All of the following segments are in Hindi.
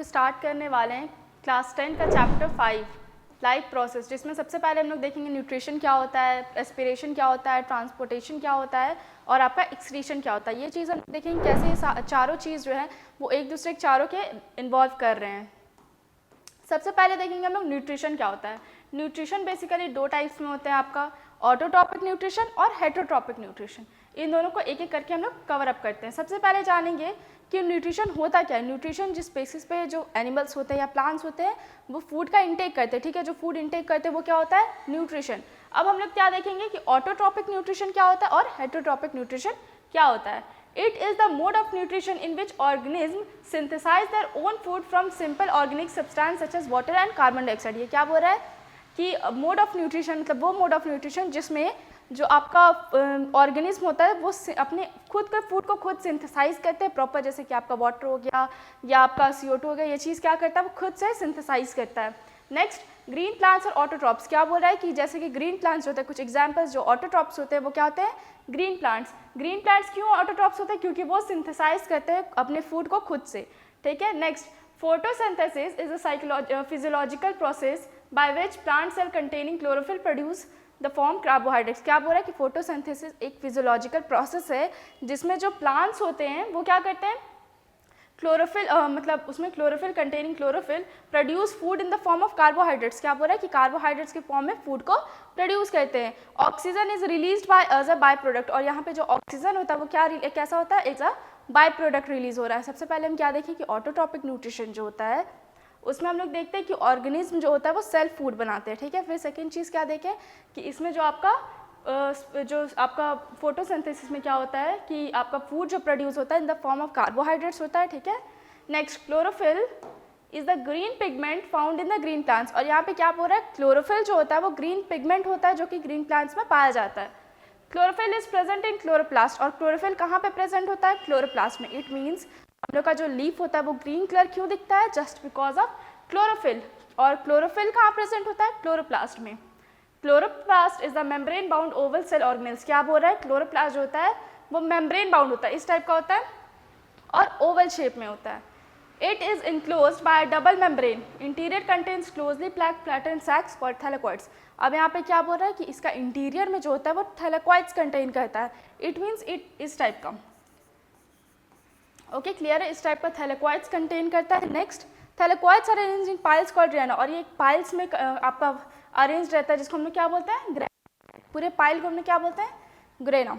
स्टार्ट करने वाले हैं क्लास 10 का चैप्टर 5 लाइफ प्रोसेस, जिसमें सबसे पहले हम लोग देखेंगे न्यूट्रिशन क्या होता है, एस्पिरेशन क्या होता है, ट्रांसपोर्टेशन क्या होता है और आपका एक्सक्रीशन क्या होता है। ये चीज़ हम देखेंगे कैसे ये चारों चीज़ जो है वो एक दूसरे के चारों के इन्वॉल्व कर रहे हैं। सबसे पहले देखेंगे हम लोग न्यूट्रिशन क्या होता है। न्यूट्रिशन बेसिकली दो टाइप्स में होते हैं, आपका ऑटोट्रॉपिक न्यूट्रिशन और हेटरोट्रॉपिक न्यूट्रिशन। इन दोनों को एक एक करके हम लोग कवर अप करते हैं। सबसे पहले जानेंगे कि न्यूट्रिशन होता क्या है। न्यूट्रिशन जिस बेसिस पे जो एनिमल्स होते हैं या प्लांट्स होते हैं वो फूड का इंटेक करते हैं, ठीक है। जो फूड इंटेक करते हैं वो क्या होता है, न्यूट्रिशन। अब हम लोग क्या देखेंगे कि ऑटोट्रॉपिक न्यूट्रिशन क्या होता है और हेटरोट्रॉपिक न्यूट्रिशन क्या होता है। It is the mode of nutrition in which organisms synthesize their own food from simple organic substance such as water and carbon dioxide। ये क्या बोल रहा है कि मोड ऑफ न्यूट्रिशन मतलब वो मोड ऑफ न्यूट्रिशन जिसमें जो आपका ऑर्गेनिज्म होता है वो अपने खुद के फूड को खुद सिंथेसाइज करते हैं प्रॉपर, जैसे कि आपका वाटर हो गया या आपका CO2 हो गया। ये चीज़ क्या करता है, वो खुद से सिंथेसाइज करता है। नेक्स्ट, ग्रीन प्लांट्स और ऑटोट्रॉप्स क्या बोल रहा है कि जैसे कि ग्रीन प्लांट्स होते हैं, कुछ एग्जांपल्स जो ऑटोट्रॉप्स होते हैं वो क्या होते हैं, ग्रीन प्लांट्स। ग्रीन प्लांट्स क्यों ऑटोट्रॉप्स होते हैं, क्योंकि वो सिंथेसाइज करते हैं अपने फूड को खुद से, ठीक है। Next, photosynthesis is a physiological process by which plant cell containing chlorophyll produce the form carbohydrates. क्या बोल रहा है कि फोटोसिंथेसिस एक फिजियोलॉजिकल प्रोसेस है जिसमें जो प्लांट्स होते हैं वो क्या करते हैं, क्लोरोफिल मतलब उसमें chlorophyll containing chlorophyll produce food in the form of carbohydrates. क्या बोल रहा है कि कार्बोहाइड्रेट्स के फॉर्म में फूड को प्रोड्यूस करते हैं। Oxygen is released by as a by product, और यहाँ पे जो ऑक्सीजन होता है वो क्या कैसा होता है, as a by product release हो रहा है। सबसे पहले हम क्या देखें कि ऑटोट्रॉपिक न्यूट्रिशन जो होता है उसमें हम लोग देखते हैं कि ऑर्गेनिज्म जो होता है वो सेल्फ फूड बनाते हैं, ठीक है। फिर सेकेंड चीज़ क्या देखें कि इसमें जो आपका फोटोसिंथेसिस में क्या होता है कि आपका फूड जो प्रोड्यूस होता है in the form of carbohydrates होता है, ठीक है। Next, chlorophyll is the green pigment found in the green plants, और यहाँ पे क्या बोल रहा है, क्लोरोफिल जो होता है वो ग्रीन पिगमेंट होता है जो कि ग्रीन प्लांट्स में पाया जाता है। Chlorophyll is present in chloroplast, और क्लोरोफिल कहाँ पे प्रेजेंट होता है, क्लोरोप्लास्ट में। इट मीन्स हम लोग का जो लीफ होता है वो ग्रीन कलर क्यों दिखता है, जस्ट बिकॉज ऑफ क्लोरोफिल। और क्लोरोफिल कहाँ प्रेजेंट होता है, क्लोरोप्लास्ट में। Chloroplast is the membrane bound oval cell organelles. क्या बोल रहा है, क्लोरोप्लास्ट जो होता है वो मेम्ब्रेन बाउंड होता है, इस टाइप का होता है और ओवल शेप में होता है। It is enclosed by double membrane, interior contains closely packed flattened sacs called thylakoids. अब यहाँ पे क्या बोल रहा है कि इसका इंटीरियर में जो होता है वो थैलेकॉइड्स कंटेन करता है। इट मीन्स इट इस टाइप का, ओके क्लियर है, इस टाइप का थैलेकॉइड्स कंटेन करता है। Next, thylakoids are arranged in piles called grana, और ये पाइल्स में आपका अरेंज रहता है जिसको हम लोग क्या बोलते हैं, ग्रेना। पूरे पाइल को हम लोग क्या बोलते हैं, grana.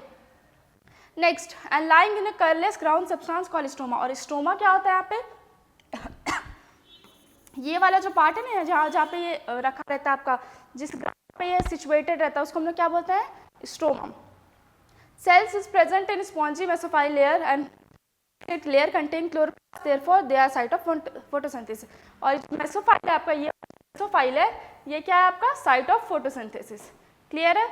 Next, and lying in a colourless ground substance called stoma, और स्टोमा क्या होता है यहाँ पे ये वाला जो पार्ट है ना जहाँ पे ये रखा रहता है आपका, जिस ग्राउंड पे ये सिचुएटेड रहता है उसको हम लोग क्या बोलते हैं, stoma. Cells is present in spongy mesophyll layer and it layer contain chloroplast, therefore they are site of photosynthesis. और मेसोफाइल आपका ये मेसोफाइल है, ये क्या है आपका साइट ऑफ फोटोसिंथेसिस, क्लियर है।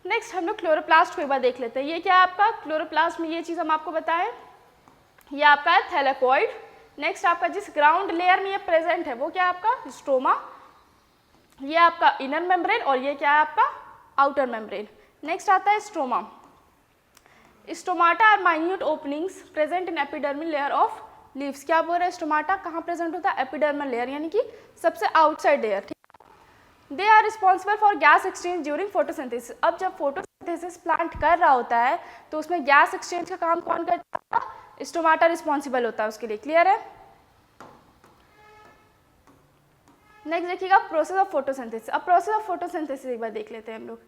नेक्स्ट हम लोग क्लोरोप्लास्ट को एक बार देख लेते हैं। ये क्या है आपका क्लोरोप्लास्ट में, ये चीज़ हम आपको बताएं, ये आपका है थैलेकॉइड। नेक्स्ट, आपका जिस ग्राउंड लेयर में ये प्रेजेंट है वो क्या है आपका स्टोमा, ये आपका इनर मेम्ब्रेन और ये क्या है आपका आउटर मेम्ब्रेन। नेक्स्ट आता है stoma. Stomata are minute openings present in epidermal layer of leaves. क्या बोल रहे हैं, स्टोमाटा कहाँ प्रेजेंट होता है, एपिडर्मल लेयर, यानी कि सबसे outside layer. They are responsible for gas exchange during photosynthesis. अब जब फोटोसिंथेसिस प्लांट कर रहा होता है तो उसमें गैस एक्सचेंज का काम कौन करता है, स्टोमाटा रिस्पॉन्सिबल होता है उसके लिए, क्लियर है। नेक्स्ट देखिएगा प्रोसेस ऑफ फोटोसिंथेसिस। अब प्रोसेस ऑफ फोटोसिंथेसिस एक बार देख लेते हैं हम लोग।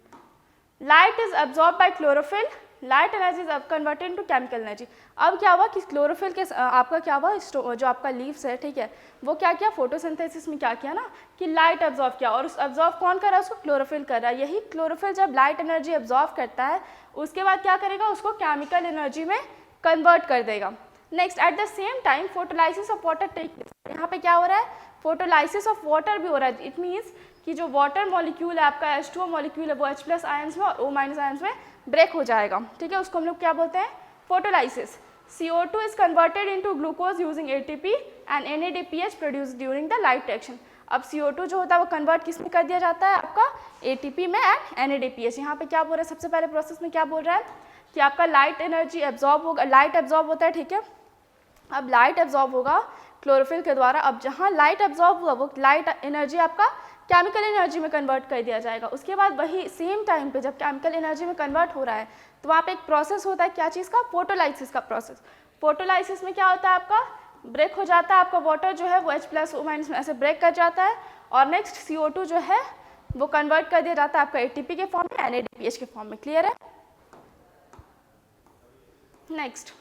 Light is absorb bye chlorophyll, light energy is converted into chemical energy. अब क्या हुआ कि क्लोरोफिल के आपका क्या हुआ, जो आपका लीव्स है, ठीक है, वो क्या किया फोटोसिंथेसिस में क्या किया ना कि लाइट एब्जॉर्ब किया, और उस एब्जॉर्ब कौन कर रहा है, उसको क्लोरोफिल कर रहा है। यही क्लोरोफिल जब लाइट एनर्जी एब्जॉर्ब करता है उसके बाद क्या करेगा, उसको केमिकल एनर्जी में कन्वर्ट कर देगा। Next, at the same time photolysis of water take, यहाँ पे क्या हो रहा है, फोटोलाइसिस ऑफ वाटर भी हो रहा है। इट मीन्स कि जो वाटर मॉलिक्यूल है आपका H2O मॉलिक्यूल है वो H+ आयंस में और O- आयंस में ब्रेक हो जाएगा, ठीक है, उसको हम लोग क्या बोलते हैं, photolysis. CO2 is converted into glucose using ATP and NADPH produce during the light reaction. अब CO2 जो होता है वो कन्वर्ट किस में कर दिया जाता है, आपका ATP में एंड NADPH। यहाँ पे क्या बोल रहा है, सबसे पहले प्रोसेस में क्या बोल रहा है कि आपका लाइट एनर्जी एब्जॉर्ब होगा, लाइट एब्जॉर्ब होता है, ठीक है, अब लाइट एब्जॉर्ब होगा क्लोरोफिल के द्वारा। अब जहाँ लाइट एब्जॉर्ब हुआ वो लाइट एनर्जी आपका केमिकल एनर्जी में कन्वर्ट कर दिया जाएगा। उसके बाद वही सेम टाइम पे जब केमिकल एनर्जी में कन्वर्ट हो रहा है तो वहाँ पे एक प्रोसेस होता है, क्या चीज़ का, फोटोलाइसिस का प्रोसेस। फोटोलाइसिस में क्या होता है आपका, ब्रेक हो जाता है आपका वाटर जो है वो H+O- में ऐसे ब्रेक कर जाता है और नेक्स्ट CO2 जो है वो कन्वर्ट कर दिया जाता है आपका ATP के फॉर्म में, NADPH के फॉर्म में। क्लियर है? नेक्स्ट,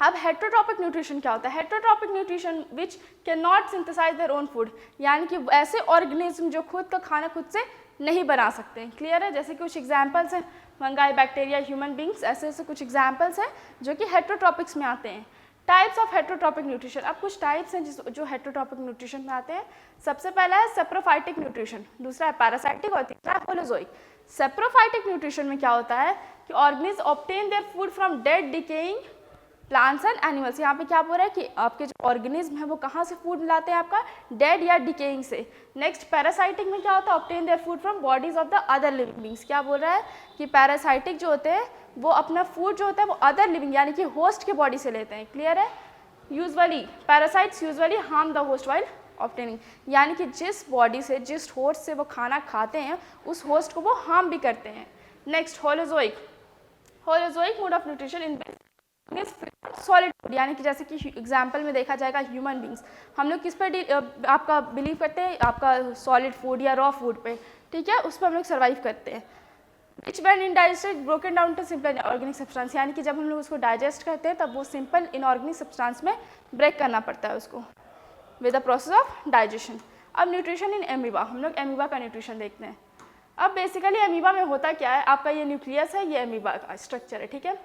अब हेट्रोट्रॉपिक न्यूट्रिशन क्या होता है? Heterotrophic nutrition which can not synthesise their own food, यानी कि ऐसे ऑर्गेनिज्म जो खुद का खाना खुद से नहीं बना सकते हैं। क्लियर है? जैसे कुछ एग्जांपल्स हैं, फंगाई, बैक्टीरिया, ह्यूमन बींग्स, ऐसे ऐसे कुछ एग्जांपल्स हैं जो कि हेट्रोट्रॉपिक्स में आते हैं। टाइप्स ऑफ हेट्रोट्रॉपिक न्यूट्रिशन, अब कुछ टाइप्स हैं जो हेट्रोट्रॉपिक न्यूट्रिशन में आते हैं। सबसे पहला है सेप्रोफाइटिक न्यूट्रिशन, दूसरा है पैरासाइटिक और तीसरा है होलोजोइक। सेप्रोफाइटिक न्यूट्रिशन में क्या होता है कि organism obtain their food from dead decaying plants and animals. यहाँ पे क्या बोल रहा है कि आपके जो ऑर्गेनिज्म है वो कहाँ से फूड लाते हैं, आपका डेड या डिकेइंग से। नेक्स्ट, पैरासाइटिक में क्या होता है, obtain their food from bodies of the other living beings. क्या बोल रहा है कि पैरासाइटिक जो होते हैं वो अपना फूड जो होता है वो अदर लिविंग यानी कि होस्ट के बॉडी से लेते हैं। क्लियर है? Usually parasites usually harm the host while obtaining, यानी कि जिस बॉडी से, जिस होस्ट से वो खाना खाते हैं उस होस्ट को वो हार्म भी करते हैं। Next, holozoic. Holozoic mode of nutrition in solid food, यानी कि जैसे कि एग्जाम्पल में देखा जाएगा ह्यूमन बींग्स, हम लोग किस पर आपका बिलीव करते हैं, आपका सॉलिड फूड या रॉ फूड पे, ठीक है, उस पर हम लोग सर्वाइव करते हैं। Which when undigested broken down to simple inorganic substance, यानी कि जब हम लोग उसको डाइजेस्ट करते हैं तब वो सिंपल इनऑर्गेनिक सब्सटेंस में ब्रेक करना पड़ता है उसको with the process of digestion. अब न्यूट्रिशन इन एमीबा, हम लोग एमीबा का न्यूट्रिशन देखते हैं। अब बेसिकली एमीबा में होता क्या है, आपका ये न्यूक्लियस है, ये एमीबा का स्ट्रक्चर है, ठीक है,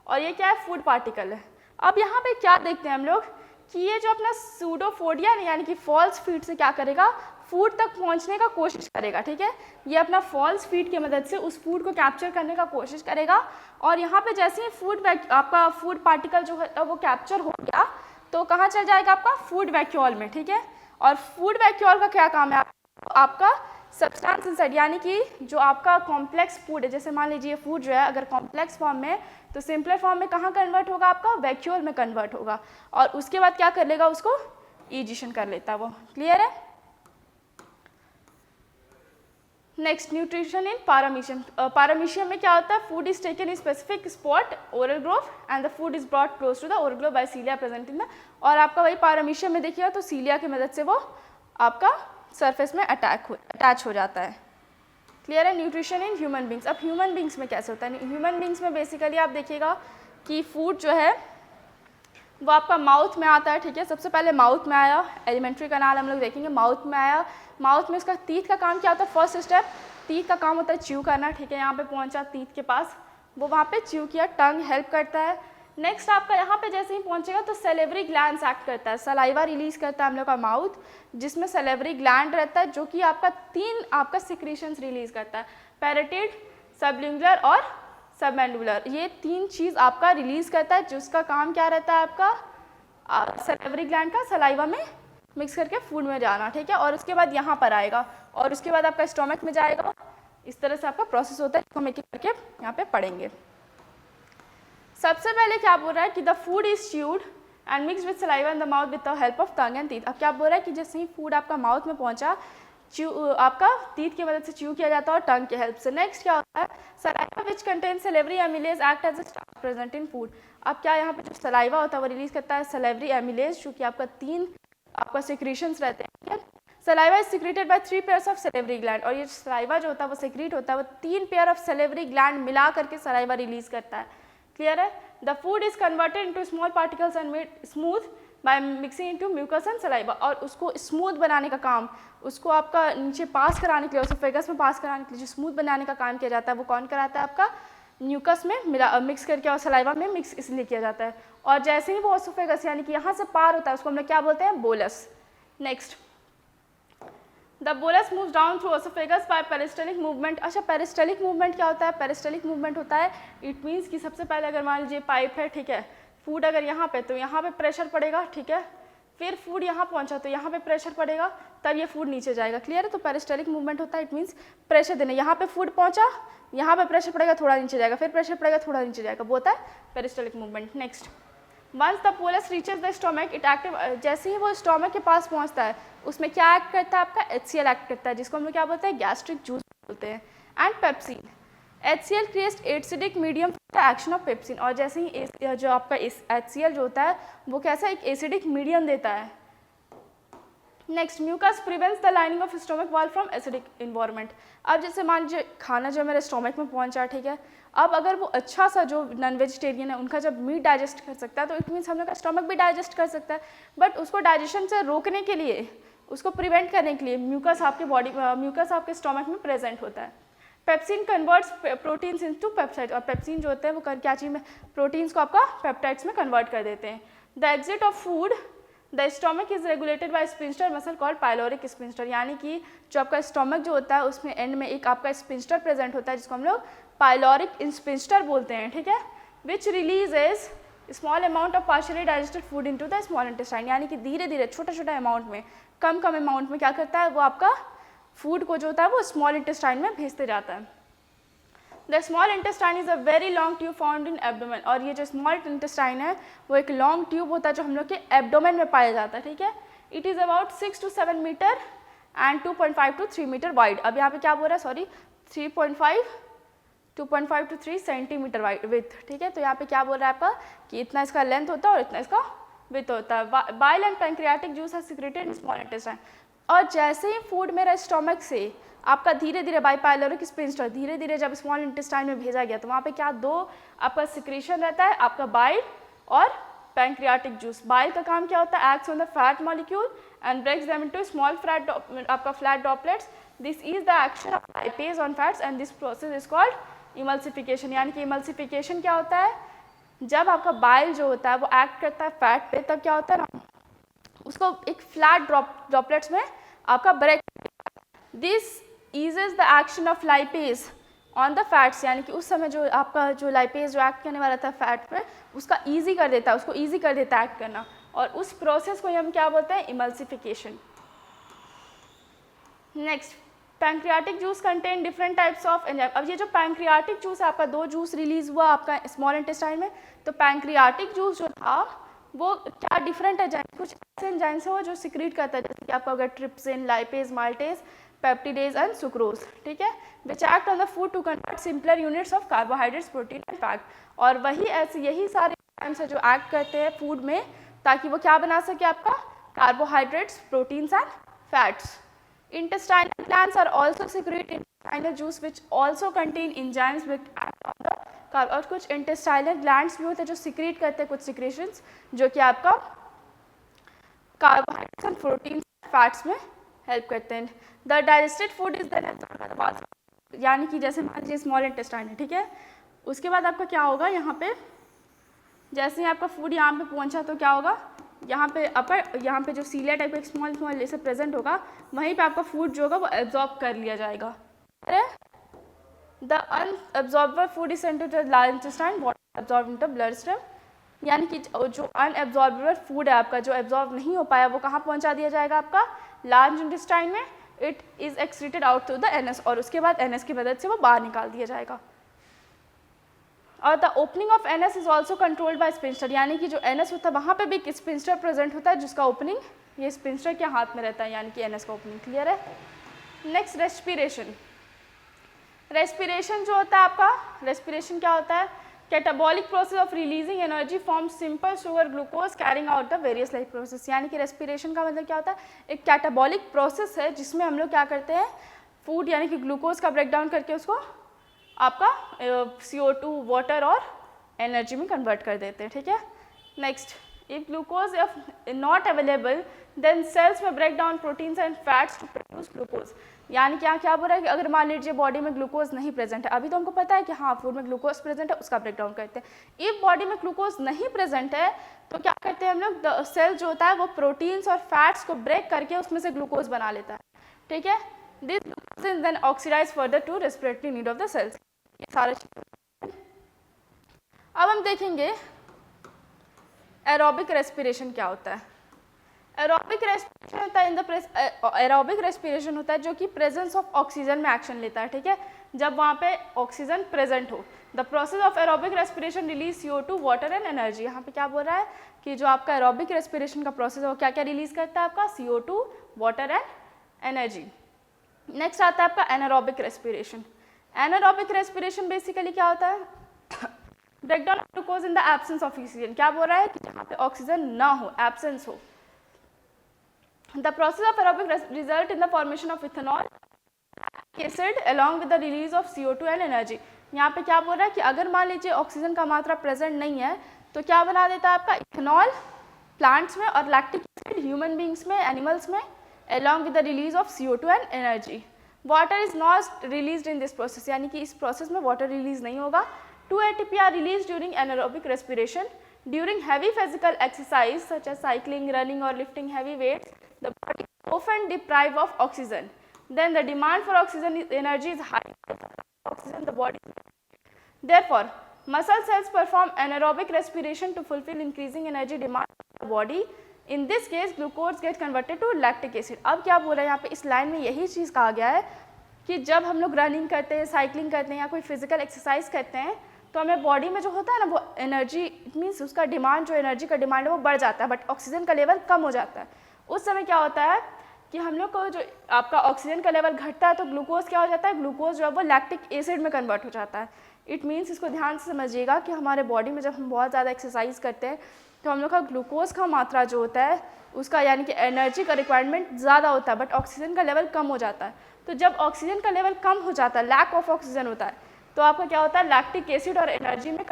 और ये क्या है, फूड पार्टिकल है। अब यहाँ पे क्या देखते हैं हम लोग कि ये जो अपना सूडोफोडिया यानी कि फॉल्स फीड से क्या करेगा, फूड तक पहुँचने का कोशिश करेगा, ठीक है, ये अपना फॉल्स फीड की मदद से उस फूड को कैप्चर करने का कोशिश करेगा। और यहाँ पे जैसे ही आपका फूड पार्टिकल जो है वो कैप्चर हो गया तो कहाँ चल जाएगा, आपका फूड वैक्यूल में, ठीक है। और फूड वैक्यूल का क्या काम है, आपका सब्सटेंस इनसाइड, यानी कि जो आपका कॉम्प्लेक्स फूड है, जैसे मान लीजिए फूड जो है अगर कॉम्प्लेक्स फॉर्म में है तो सिंपलर फॉर्म में कहाँ कन्वर्ट होगा, आपका वैक्यूल में कन्वर्ट होगा और उसके बाद क्या कर लेगा, उसको इजिशन कर लेता है वो। क्लियर है? Next, nutrition in पारामीशियम। पारामीशियम में क्या होता है, food is taken in specific spot oral groove and the food is brought close to the oral groove by cilia present in the, और आपका वही पारामीशियम में देखिएगा तो सीलिया की मदद से वो आपका सरफेस में अटैच हो जाता है। क्लियर है? Nutrition in human beings. अब ह्यूमन बींग्स में कैसे होता है, ह्यूमन बींग्स में बेसिकली आप देखिएगा कि फूड जो है वो आपका माउथ में आता है, ठीक है, सबसे पहले माउथ में आया, एलिमेंट्री कैनाल हम लोग देखेंगे, माउथ में आया, माउथ में उसका टीथ का काम क्या होता है, फर्स्ट स्टेप टीथ का काम होता है च्यू करना, ठीक है, यहाँ पे पहुँचा टीथ के पास, वो वहाँ पे च्यू किया, टंग हेल्प करता है। नेक्स्ट आपका यहाँ पे जैसे ही पहुँचेगा तो सेलेवरी ग्लैंड एक्ट करता है, सलाइवा रिलीज करता है हम लोग का माउथ, जिसमें सेलेवरी ग्लैंड रहता है जो कि आपका 3 आपका सिक्रीशंस रिलीज करता है, पैरेटिड, सबलिंगुलर और सबमैंडिबुलर, ये 3 चीज़ आपका रिलीज करता है, जिसका काम क्या रहता है, आपका सेलेवरी ग्लैंड का सलाइवा में मिक्स करके फूड में जाना, ठीक है, और उसके बाद यहाँ पर आएगा और उसके बाद आपका स्टोमक में जाएगा। इस तरह से आपका प्रोसेस होता है, इसको हम एक एक करके यहाँ पे पढ़ेंगे। सबसे पहले क्या बोल रहा है कि the food is chewed and mix with saliva in the mouth with the help of tongue and teeth. अब क्या बोल रहा है कि जैसे ही फूड आपका माउथ में पहुंचा, आपका टीथ की मदद से च्यू किया जाता है और टंग की हेल्प से। नेक्स्ट क्या होता है, saliva which contain salivary amylase act as a starch present in food. अब क्या यहाँ पे जो सलाइवा होता है वो रिलीज करता है सेलेवरी एमिलेज, जो कि आपका 3 आपका सिक्रीशंस रहते हैं, ठीक है। Saliva is secreted by 3 pairs of salivary gland, और ये सलाइवा जो होता है वो सिक्रीट होता है, वो 3 पेयर ऑफ सेलेवरी ग्लैंड मिला करके सलाइवा रिलीज करता है। क्लियर है? The food is converted into small particles and made smooth by mixing into mucus and saliva, और उसको स्मूथ बनाने का काम, उसको आपका नीचे पास कराने के लिए, ओसोफेगस में पास कराने के लिए जो स्मूथ बनाने का काम किया जाता है वो कौन कराता है, आपका म्यूकस में मिक्स करके और सलाइवा में मिक्स इसलिए किया जाता है। और जैसे ही वो ओसोफेगस यानी कि यहाँ से पार होता है उसको हम लोग क्या बोलते हैं, bolus. Next, the bolus moves down through oesophagus by peristaltic movement. अच्छा, पेरिस्टलिक मूवमेंट क्या होता है, पेरिस्टलिक मूवमेंट होता है, इट मीन्स कि सबसे पहले अगर मान लीजिए पाइप है, ठीक है, फूड अगर यहाँ पे तो यहाँ पे प्रेशर पड़ेगा, ठीक है, फिर फूड यहाँ पहुँचा तो यहाँ पे प्रेशर पड़ेगा, तब ये फूड नीचे जाएगा। क्लियर है? तो पेरिस्टलिक मूवमेंट होता है, इट मीन्स प्रेशर देना, यहाँ पे फूड पहुँचा, यहाँ पे प्रेशर पड़ेगा, थोड़ा नीचे जाएगा, फिर प्रेशर पड़ेगा, थोड़ा नीचे जाएगा, वो होता है peristaltic movement. Next, once the bolus reaches the stomach it active, जैसे ही वो स्टोमक के पास पहुंचता है उसमें क्या एक्ट करता है आपका HCl एक्ट करता है, जिसको हम लोग क्या बोलते हैं गैस्ट्रिक जूस बोलते हैं। And pepsin, HCl creates acidic medium for the action of pepsin, और जैसे ही जो आपका HCl जो होता है वो कैसा एक एसिडिक मीडियम देता है। Next, mucus prevents the lining of stomach wall from acidic environment. अब जैसे मान लीजिए खाना जो मेरे स्टोमक में पहुंचा, ठीक है, अब अगर वो अच्छा सा जो नॉन वेजिटेरियन है उनका जब मीट डाइजेस्ट कर सकता है तो इट मीन्स हम लोग का स्टोमक भी डाइजेस्ट कर सकता है, बट उसको डाइजेशन से रोकने के लिए, उसको प्रिवेंट करने के लिए म्यूकस आपके म्यूकस आपके स्टोमक में प्रेजेंट होता है। पेप्सिन कन्वर्ट्स प्रोटीन्स इनटू पेप्साइड, और पेप्सिन जो होते हैं वो क्या चीज़ में प्रोटीन्स को आपका पेप्टाइड्स में कन्वर्ट कर देते हैं। The exit of food the stomach is regulated by sphincter muscle called pyloric sphincter, यानी कि जो आपका स्टोमक जो होता है उसमें एंड में एक आपका स्पिंस्टर प्रेजेंट होता है जिसको हम लोग पाइलोरिक स्पिंस्टर बोलते हैं, ठीक है, which releases small amount of partially digested food into the small intestine, यानी कि धीरे धीरे छोटा छोटा अमाउंट में कम अमाउंट में क्या करता है वो आपका फूड को जो होता है वो स्मॉल इंटेस्टाइन में भेजते जाता है। The small intestine is a very long tube found in abdomen, और ये जो स्मॉल इंटेस्टाइन है वो एक लॉन्ग ट्यूब होता है जो हम लोग के एब्डोमेन में पाया जाता है, ठीक है। It is about 6 to 7 metre and 2.5 to 3 metre wide. अब यहाँ पे क्या बोल रहा है, sorry 2.5 to 3 centimetre wide with, ठीक है। तो यहाँ पे क्या बोल रहा है आपका कि इतना इसका लेंथ होता है और इतना इसका विथ होता है। Bile and pancreatic juice are secreted in small intestine, और जैसे ही फूड मेरा स्टोमक से आपका धीरे धीरे बाई पाइलोरिक स्पिंस्टर धीरे धीरे जब स्मॉल इंटेस्टाइन में भेजा गया तो वहाँ पे क्या दो आपका सिक्रेशन रहता है, आपका बाइल और पैंक्रियाटिक जूस। बाइल का काम क्या होता है, acts on the fat molecule and breaks them into small आपका flat droplets. This is the action of lipase on fats and this process is called emulsification, यानी कि इमल्सिफिकेशन क्या होता है, जब आपका बाइल जो होता है वो एक्ट करता है फैट पे तब क्या होता है ना उसको एक फ्लैट ड्रॉपलेट्स में आपका break, this eases the action of lipase on the fats, यानी कि उस समय जो आपका जो लाइपेज जो एक्ट करने वाला था फैट पे उसका ईजी कर देता है, उसको ईजी कर देता है एक्ट करना, और उस प्रोसेस को हम क्या बोलते हैं emulsification. Next, pancreatic juice contain different types of enzyme. अब ये जो पैंक्रियाटिक जूस है आपका दो जूस रिलीज हुआ आपका स्मॉल इंटेस्टाइन में, तो पैंक्रियाटिक जूस जो था वो क्या डिफरेंट एंजाइम, कुछ ऐसे एंजाइम्स हैं वो जो सिक्रीट करता है जैसे कि आपका होगा trypsin, lipase, maltase, peptidase and sucrose, ठीक है, which act on the food to convert simpler units of carbohydrates, protein and fat. और वही ऐसे यही सारे एंजाइम्स हैं जो एक्ट करते हैं फूड में ताकि वो क्या बना सके आपका carbohydrates, proteins and fats. Intestinal glands are also secrete intestinal juice which also contain enzymes which act on the carb, और कुछ intestinal glands भी होते हैं जो secrete करते हैं कुछ secretions जो कि आपका carbohydrates and proteins fats में help करते हैं। The digested food is then absorbed by the bowel, यानी कि जैसे मान लीजिए small intestine है, ठीक है, उसके बाद आपका क्या होगा यहाँ पे जैसे ही आपका फूड यहाँ पे पहुँचा तो क्या होगा यहाँ पे अपर यहाँ पे जो सीलिया टाइप का स्मॉल जैसे प्रेजेंट होगा वहीं पे आपका फूड जो होगा वो एब्जॉर्ब कर लिया जाएगा। The unabsorbed food is sent to the large intestine, water absorb into blood stream, यानी कि जो अनएब्जॉर्बर फूड है आपका जो एब्जॉर्ब नहीं हो पाया वो कहाँ पहुँचा दिया जाएगा आपका लार्ज इंटेस्टाइन में, it is excreted out through the NS, और उसके बाद एनएस की मदद से वो बाहर निकाल दिया जाएगा। और the opening of NS is also controlled by sphincter, यानी कि जो एनएस होता है वहाँ पे भी एक स्पिंस्टर प्रेजेंट होता है जिसका ओपनिंग ये स्पिंस्टर के हाथ में रहता है, यानी कि एनएस का ओपनिंग। क्लियर है। Next, respiration. रेस्पिरेशन जो होता है आपका, रेस्पिरेशन क्या होता है, catabolic process of releasing energy from simple sugar glucose carrying out the various life process, यानी कि रेस्पिरेशन का मतलब क्या होता है, एक कैटाबॉलिक प्रोसेस है जिसमें हम लोग क्या करते हैं फूड यानी कि ग्लूकोज का ब्रेक डाउन करके उसको आपका CO2 वाटर और एनर्जी में कन्वर्ट कर देते हैं, ठीक है। Next, if glucose if not available then cells में break down proteins and fats to produce glucose, यानी कि यहाँ क्या बोल रहा है कि अगर मान लीजिए बॉडी में ग्लूकोज नहीं प्रेजेंट है, अभी तो हमको पता है कि हाँ फूड में ग्लूकोज प्रेजेंट है उसका ब्रेक डाउन करते हैं। इफ बॉडी में ग्लूकोज नहीं प्रेजेंट है तो क्या करते हैं हम लोग, सेल जो होता है वो प्रोटीन्स और फैट्स को ब्रेक करके उसमें से ग्लूकोज बना लेता है, ठीक है। This glucose is then oxidise further to respiratory need of the cells. ये सारे अब हम देखेंगे एरोबिक रेस्पिरेशन क्या होता है। एरोबिक रेस्पिरेशन होता है एरोबिक रेस्पिरेशन होता है जो कि प्रेजेंस ऑफ ऑक्सीजन में एक्शन लेता है, ठीक है, जब वहाँ पे ऑक्सीजन प्रेजेंट हो। The process of aerobic respiration release CO2 water and energy. यहाँ पे क्या बोल रहा है कि जो आपका एरोबिक रेस्पिरेशन का प्रोसेस है वो क्या क्या रिलीज करता है आपका, CO2 water and energy. Next आता है आपका anaerobic respiration. Anaerobic respiration basically क्या होता है, breakdown of glucose in the absence of oxygen. क्या बोल रहा है कि जहाँ पे ऑक्सीजन ना हो, एब्सेंस हो। The process of aerobic result in the formation of ethanol acid along with the release of CO2 and energy. यहाँ पे क्या बोल रहा है कि अगर मान लीजिए ऑक्सीजन का मात्रा प्रेजेंट नहीं है तो क्या बना देता है आपका इथेनॉल प्लांट्स में और लैक्टिक एसिड ह्यूमन बींग्स में, एनिमल्स में, along with the release of CO2 and energy. Water is not released in this process, यानी कि इस प्रोसेस में वाटर रिलीज नहीं होगा। 2 ATP are released during anaerobic respiration. During heavy physical exercise such as cycling, running or lifting heavy weights, the body is often deprived of oxygen. Then the demand for oxygen energy is high. Oxygen the body. Therefore, muscle cells perform anaerobic respiration to fulfill increasing energy demand of the body. In this case, glucose get converted to lactic acid. अब क्या बोल रहा है यहाँ पे इस लाइन में यही चीज़ कहा गया है कि जब हम लोग रनिंग करते हैं, साइकिलिंग करते हैं या कोई फिजिकल एक्सरसाइज करते हैं तो हमें बॉडी में जो होता है ना वो एनर्जी, इट मीन्स उसका डिमांड, जो एनर्जी का डिमांड है वो बढ़ जाता है, बट ऑक्सीजन का लेवल कम हो जाता है। उस समय क्या होता है कि हम लोग को जो आपका ऑक्सीजन का लेवल घटता है तो ग्लूकोज क्या हो जाता है, ग्लूकोज जो है वो लैक्टिक एसिड में कन्वर्ट हो जाता है। इट मीन्स इसको ध्यान से समझिएगा कि हमारे बॉडी में जब हम बहुत ज़्यादा एक्सरसाइज करते हैं तो हम लोग का ग्लूकोज का मात्रा जो होता है उसका, यानी कि एनर्जी का रिक्वायरमेंट ज़्यादा होता है बट ऑक्सीजन का लेवल कम हो जाता है। तो जब ऑक्सीजन का लेवल कम हो जाता है, लैक ऑफ ऑक्सीजन होता है, तो आपका क्या होता है, लैक्टिक एसिड और एनर्जी में,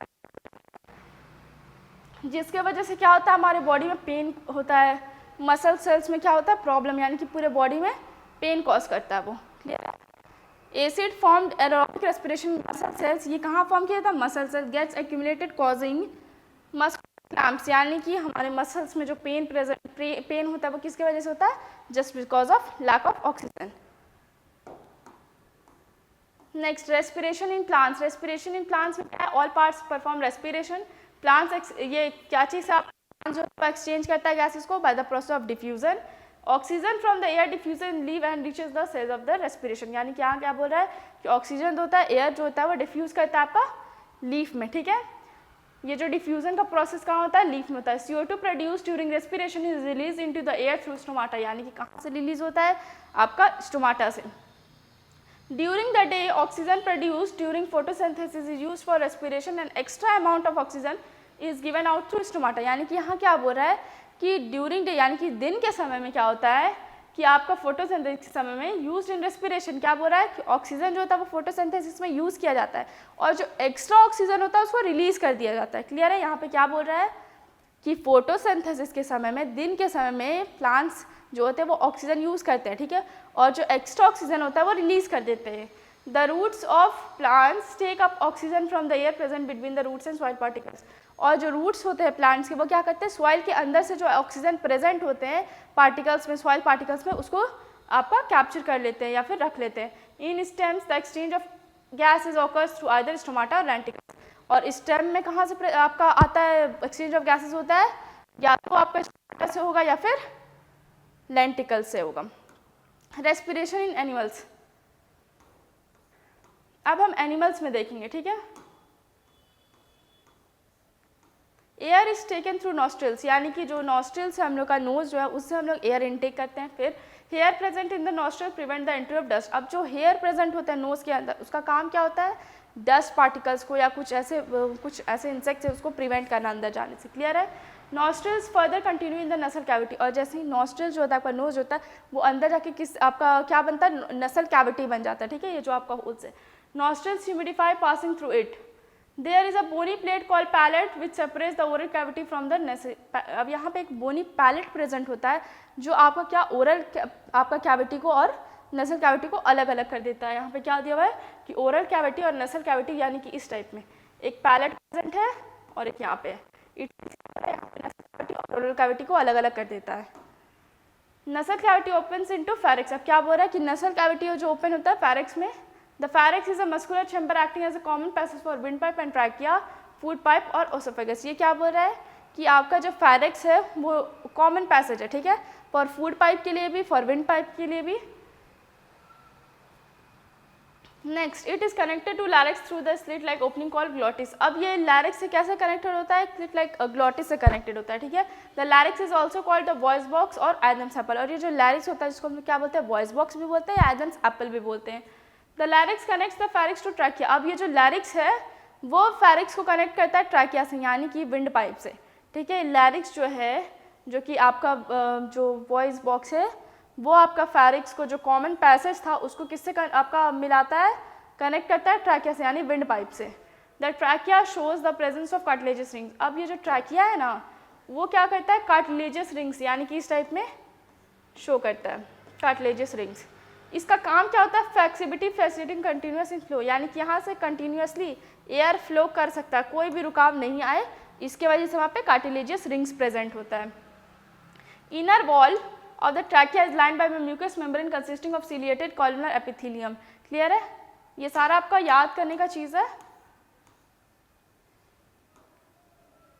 जिसके वजह से क्या होता है हमारे बॉडी में पेन होता है, मसल सेल्स में क्या होता है प्रॉब्लम, यानी कि पूरे बॉडी में पेन कॉज करता है वो। क्लियर है। Acid formed aerobic respiration muscle cells, ये कहाँ फॉर्म किया था, muscle cells gets accumulated causing muscular cramps, यानी कि हमारे मसल्स में जो पेन होता है वो किसके वजह से होता है, just because of lack of oxygen. Next, respiration in plants. Respiration in plants में क्या है, all parts perform respiration. Plants ये क्या चीज़ है, जो एक्सचेंज करता है गैसेस को by the process of diffusion. Oxygen from the air diffusion leave and reaches the cells of the respiration, यानी कि यहाँ क्या बोल रहा है कि ऑक्सीजन जो होता है, एयर जो होता है वो डिफ्यूज करता है आपका लीफ में, ठीक है। ये जो डिफ्यूजन का प्रोसेस कहाँ होता है, लीफ में होता है। CO2 produce during respiration is release into the air through stomata, यानी कि कहाँ से रिलीज होता है, आपका स्टोमाटा से। During the day oxygen produce during photosynthesis is used for respiration and extra amount of oxygen is given out through stomata, यानी कि यहाँ क्या बोल रहा है कि ड्यूरिंग डे, यानी कि दिन के समय में क्या होता है कि आपका फोटोसिंथेसिस के समय में यूज्ड इन रेस्पिरेशन, क्या बोल रहा है कि ऑक्सीजन जो होता है वो फोटोसिंथेसिस में यूज़ किया जाता है और जो एक्स्ट्रा ऑक्सीजन होता है उसको रिलीज कर दिया जाता है। क्लियर है। यहाँ पे क्या बोल रहा है कि फोटोसिंथेसिस के समय में, दिन के समय में प्लांट्स जो होते हैं वो ऑक्सीजन यूज़ करते हैं, ठीक है, और जो एक्स्ट्रा ऑक्सीजन होता है वो रिलीज कर देते हैं। The roots of plants take up oxygen from the air present between the roots and soil particles, और जो रूट्स होते हैं प्लांट्स के वो क्या करते हैं, सॉइल के अंदर से जो ऑक्सीजन प्रेजेंट होते हैं पार्टिकल्स में, सॉइल पार्टिकल्स में, उसको आपका कैप्चर कर लेते हैं या फिर रख लेते हैं। इन stems the exchange of gases occurs through either stomata और लेंटिकल्स, और स्टेम में कहाँ से आपका आता है एक्सचेंज ऑफ गैसेज होता है, या तो आपका स्टोमाटा से होगा या फिर लेंटिकल से होगा। रेस्पिरेशन इन एनिमल्स, अब हम एनिमल्स में देखेंगे, ठीक है। Air is taken through nostrils, यानी कि जो नॉस्ट्रिल्स है हम लोग का नोज जो है उससे हम लोग एयर इनटेक करते हैं। फिर hair present in the nostril prevent the entry of dust, अब जो हेयर प्रेजेंट होता है नोज के अंदर उसका काम क्या होता है, डस्ट पार्टिकल्स को या कुछ ऐसे इंसेक्ट्स है उसको प्रिवेंट करना अंदर जाने से। क्लियर है। Nostrils further continue in the नसल कैविटी, और जैसे ही नॉस्ट्रिल जो होता है आपका नोज होता है वो अंदर जाके किस आपका क्या बनता है, नसल कैविटी बन जाता है, ठीक है, ये जो आपका होल्स है। Nostrils humidify passing through it, there is a bony plate called palate which separates the oral cavity from the nasal. अब यहाँ पे एक बोनी पैलेट प्रेजेंट होता है जो आपका क्या ओरल आपका कैविटी को और नसल कैविटी को अलग अलग कर देता है। यहाँ पे क्या दिया हुआ है कि ओरल कैविटी और नसल कैविटी, यानी कि इस टाइप में एक पैलेट प्रेजेंट है और एक यहाँ पे है, ओरल कैविटी को अलग अलग कर देता है। नसल कैविटी ओपन्स इनटू फेरिक्स, अब क्या बोल रहा है कि नसल कैविटी जो ओपन होता है फेरिक्स में, the pharynx is a muscular chamber acting as a common passage for wind pipe and trachea, food pipe और ओसोफेगस। ये क्या बोल रहा है कि आपका जो फेरिक्स है वो कॉमन पैसेज है, ठीक है, फॉर फूड पाइप के लिए भी, फॉर विंड पाइप के लिए भी। Next, it is connected to larynx through the slit like opening called glottis. अब ये लैरिक्स से कैसे कनेक्टेड होता है? स्लिट लाइक ग्लॉटिस से कनेक्टेड होता है, ठीक है। The larynx is also called the voice box और एडम्स एप्पल। और ये जो लैरिक्स होता है जिसको हम क्या बोलते हैं? वॉइस बॉक्स भी बोलते हैं, एडम्स एप्पल भी बोलते हैं। The larynx connects the pharynx to trachea. अब ये जो लैरिक्स है वो फेरिक्स को कनेक्ट करता है ट्रैकिया से, यानी कि विंड पाइप से, ठीक है। लैरिक्स जो है, जो कि आपका जो वॉइस बॉक्स है, वो आपका फेरिक्स को जो कॉमन पैसेज था उसको किससे आपका मिलाता है? कनेक्ट करता है ट्रैकिया से, यानी विंड पाइप से। The trachea shows the presence of cartilaginous rings. अब ये जो ट्रैकिया है ना, वो क्या करता है? कार्टिलेजियस रिंग्स, यानी कि इस टाइप में शो करता है कार्टिलेजियस रिंग्स। इसका काम क्या होता है? फ्लेक्सिबिलिटी फैसिलिटिंग कंटिन्यूअस इन फ्लो, यानी कि यहाँ से कंटिन्यूअसली एयर फ्लो कर सकता है, कोई भी रुकाव नहीं आए, इसके वजह से वहाँ पे कार्टिलेजियस रिंग्स प्रेजेंट होता है। Inner wall of the trachea is lined by mucus membrane consisting of ciliated columnar epithelium. Clear है? ये सारा आपका याद करने का चीज़ है।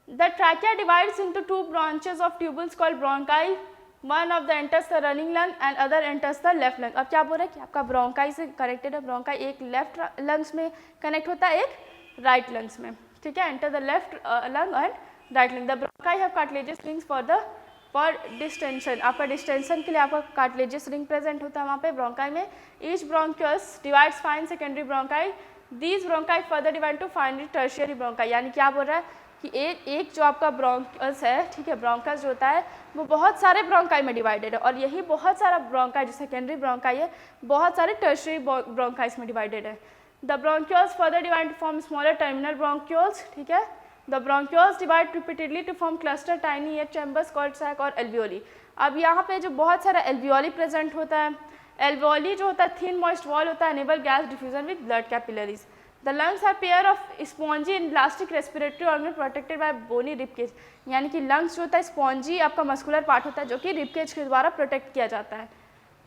The trachea divides into two branches of tubules called bronchi. One of the enters the running lung and other enters the left lung. अब क्या बोल रहा है कि आपका ब्रोंकाई से कनेक्टेड है। ब्रोंकाई एक लेफ्ट लंग्स में कनेक्ट होता है, एक राइट लंग्स में, ठीक है। Enter the left lung and right lung. The bronchi have cartilaginous rings for distension. आपका डिस्टेंशन के लिए आपका कार्टिलेजियस रिंग प्रेजेंट होता है वहाँ पे ब्रोंकाई में। Each bronchioles divides fine secondary bronchi. These bronchi further divide to finally tertiary bronchi. यानी क्या बोल रहा है कि एक जो आपका ब्रोंकस है, ठीक है, ब्रोंकस जो होता है वो बहुत सारे ब्रोंकाई में डिवाइडेड है, और यही बहुत सारा ब्रोंकाई जो सेकेंडरी ब्रोंकाई है बहुत सारे टर्शियरी ब्रोंकाइस में डिवाइडेड है। The bronchioles further divide to form smaller terminal bronchioles, ठीक है। The bronchioles divide repeatedly to form cluster tiny air chambers called sac और एल्वियोली। अब यहाँ पे जो बहुत सारा एल्वियोली प्रेजेंट होता है, एल्वियोली जो होता है थिन मॉइस्ट वॉल होता है, enable gas diffusion with blood capillaries. The lungs are pair of spongy and elastic respiratory organ protected by bony ribcage. यानी कि लंग्स जो होता है स्पॉन्जी आपका मस्कुलर पार्ट होता है जो कि रिबकेज के द्वारा प्रोटेक्ट किया जाता है।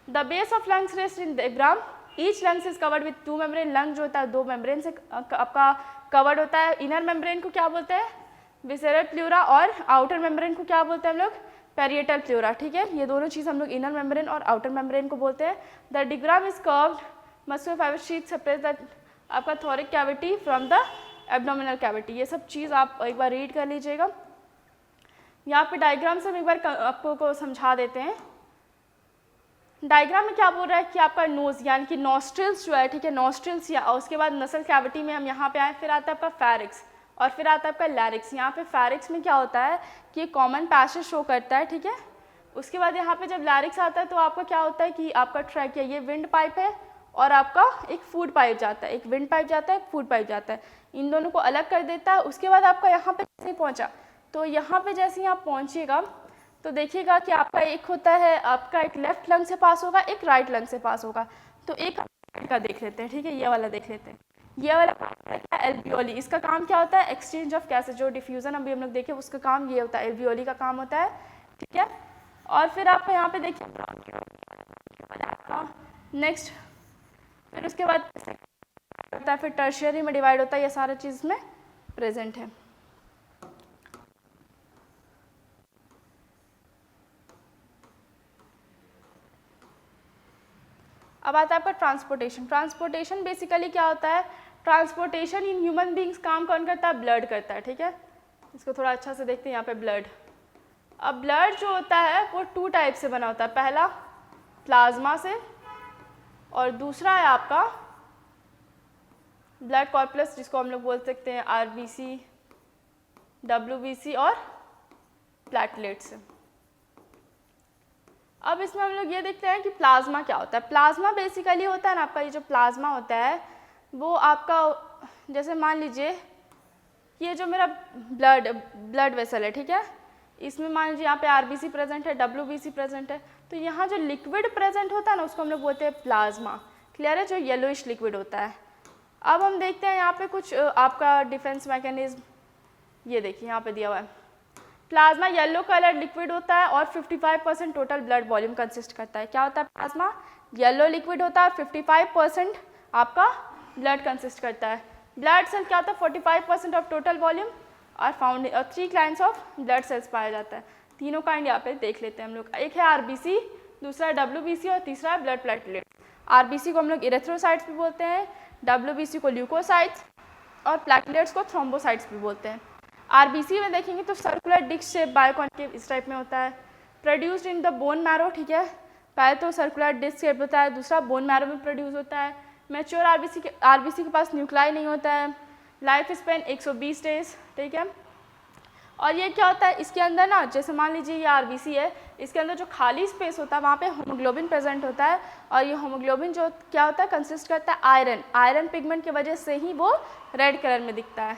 The base of lungs rest in diagram. Each lungs is covered with two membrane. Lung जो होता है दो मेम्ब्रेन से आपका कवर्ड होता है। इनर मेम्ब्रेन को क्या बोलते हैं? विसेरल प्लूरा, और आउटर मेम्ब्रेन को क्या बोलते हैं हम लोग? पेरिएटल प्लूरा, ठीक है। ये दोनों चीज़ हम लोग इनर मेम्ब्रेन और आउटर मेम्ब्रेन को बोलते हैं। The diagram is curved muscular fibre sheath separates the आपका थोरिक cavity from the abdominal cavity. ये सब चीज़ आप एक बार रीड कर लीजिएगा। यहाँ पे डायग्राम से हम एक बार आपको समझा देते हैं। डायग्राम में क्या बोल रहा है कि आपका नोज यानी कि नॉस्ट्रिल्स जो है, ठीक है, नॉस्ट्रिल्स, या उसके बाद नसल कैविटी में हम यहाँ पे आए, फिर आता है आपका फेरिक्स और फिर आता है आपका लैरिक्स। यहाँ पे फेरिक्स में क्या होता है कि कॉमन पैसेज शो करता है, ठीक है। उसके बाद यहाँ पे जब लैरिक्स आता है तो आपका क्या होता है कि आपका ट्रैकिया, ये विंड पाइप है और आपका एक फूड पाइप जाता है, एक विंड पाइप जाता है, एक फूड पाइप जाता है, इन दोनों को अलग कर देता है। उसके बाद आपका यहाँ पे जैसे ही पहुँचा, तो यहाँ पे जैसे ही आप पहुँचिएगा तो देखिएगा कि आपका एक होता है, आपका एक लेफ्ट लंग से पास होगा, एक राइट लंग से पास होगा। तो एक का देख लेते हैं, ठीक है, ये वाला देख लेते हैं। ये वाला एल्वियोली, इसका काम क्या होता है? Exchange of gases. जो डिफ्यूजन अभी हम लोग देखे उसका काम ये होता है, एल्वियोली का काम होता है, ठीक है। और फिर आपको यहाँ पे देखिए नेक्स्ट, फिर उसके बाद होता है, फिर टर्शियरी में डिवाइड होता है। ये सारा चीज़ में प्रेजेंट है। अब आता है आपका ट्रांसपोर्टेशन। ट्रांसपोर्टेशन बेसिकली क्या होता है? ट्रांसपोर्टेशन इन ह्यूमन बींग्स काम कौन करता है? ब्लड करता है, ठीक है। इसको थोड़ा अच्छा से देखते हैं यहाँ पे ब्लड। अब ब्लड जो होता है वो टू टाइप से बना होता है। पहला प्लाज्मा से और दूसरा है आपका ब्लड कॉर्पस, जिसको हम लोग बोल सकते हैं आरबीसी, डब्ल्यूबीसी और प्लेटलेट से। अब इसमें हम लोग ये देखते हैं कि प्लाज्मा क्या होता है। प्लाज्मा बेसिकली होता है ना आपका, ये जो प्लाज्मा होता है वो आपका, जैसे मान लीजिए ये जो मेरा ब्लड वेसल है, ठीक है, इसमें मान लीजिए यहाँ पे आरबीसी प्रेजेंट है, डब्ल्यूबीसी प्रेजेंट है, तो यहाँ जो लिक्विड प्रेजेंट होता है ना उसको हम लोग बोलते हैं प्लाज्मा। क्लियर है? जो येलोइश लिक्विड होता है। अब हम देखते हैं यहाँ पे कुछ आपका डिफेंस मैकेनिज्म, ये देखिए यहाँ पे दिया हुआ है। प्लाज्मा येलो कलर लिक्विड होता है और 55% टोटल ब्लड वॉल्यूम कंसिस्ट करता है। क्या होता है? प्लाज्मा येलो लिक्विड होता है और 55% आपका ब्लड कंसिस्ट करता है। ब्लड सेल क्या होता है? 45% ऑफ टोटल वॉल्यूम और found 3 kinds of blood cells पाया जाता है। तीनों काइंड यहाँ पे देख लेते हैं हम लोग। एक है आरबीसी, दूसरा है डब्ल्यूबीसी और तीसरा है ब्लड प्लेटलेट। आरबीसी को हम लोग इरेथ्रोसाइट्स भी बोलते हैं, डब्ल्यूबीसी को ल्यूकोसाइट्स और प्लेटलेट्स को थ्रोम्बोसाइट्स भी बोलते हैं। आरबीसी में देखेंगे तो सर्कुलर डिस्क शेप बायोकॉन्केव इस टाइप में होता है, produced in the bone marrow, ठीक है। पहले तो सर्कुलर डिस्क शेप होता है, दूसरा बोन मैरो में प्रोड्यूस होता है। मैच्योर आरबीसी के पास न्यूक्लाई नहीं होता है, लाइफ स्पेन 120 डेज, ठीक है। और ये क्या होता है, इसके अंदर ना, जैसे मान लीजिए ये आरबीसी है, इसके अंदर जो खाली स्पेस होता है वहाँ पे होमोग्लोबिन प्रेजेंट होता है, और ये होमोग्लोबिन जो क्या होता है, कंसिस्ट करता है आयरन पिगमेंट की वजह से ही वो रेड कलर में दिखता है।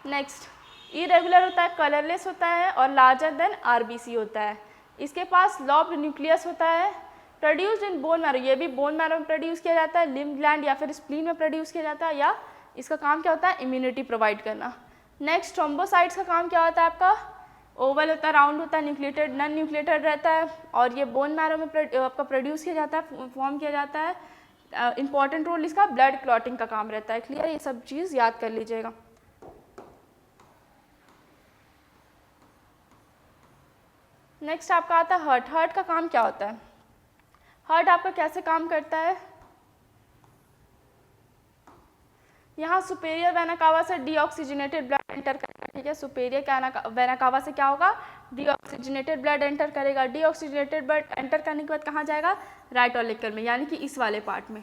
नेक्स्ट, इरेगुलर होता है, कलरलेस होता है और लार्जर देन आरबीसी होता है। इसके पास लॉब्ड न्यूक्लियस होता है, प्रोड्यूस्ड इन बोन मैरो, ये भी बोन मैरो में प्रोड्यूस किया जाता है, लिम्फ ग्लैंड या फिर स्प्लीन में प्रोड्यूस किया जाता है, या इसका काम क्या होता है, इम्यूनिटी प्रोवाइड करना। नेक्स्ट, थ्रोम्बोसाइट्स का काम क्या होता है आपका, ओवल होता है, राउंड होता है, न्यूक्लिएटेड नॉन न्यूक्लिएटेड रहता है, और ये बोन मैरो में आपका प्रोड्यूस किया जाता है, फॉर्म किया जाता है। इंपॉर्टेंट रोल इसका ब्लड क्लॉटिंग का काम रहता है। क्लियर, ये सब चीज़ याद कर लीजिएगा। नेक्स्ट आपका आता है हार्ट। हार्ट का काम क्या होता है, हार्ट आपका कैसे काम करता है, यहाँ सुपेरियर वेना कावा से डीऑक्सीजनेटेड ब्लड एंटर करेगा, ठीक है। सुपेरियर वेना कावा से क्या होगा, डीऑक्सीजनेटेड ब्लड एंटर करेगा। डीऑक्सीजनेटेड ब्लड एंटर करने के बाद कहाँ जाएगा, राइट ऑलिकल में, यानी कि इस वाले पार्ट में।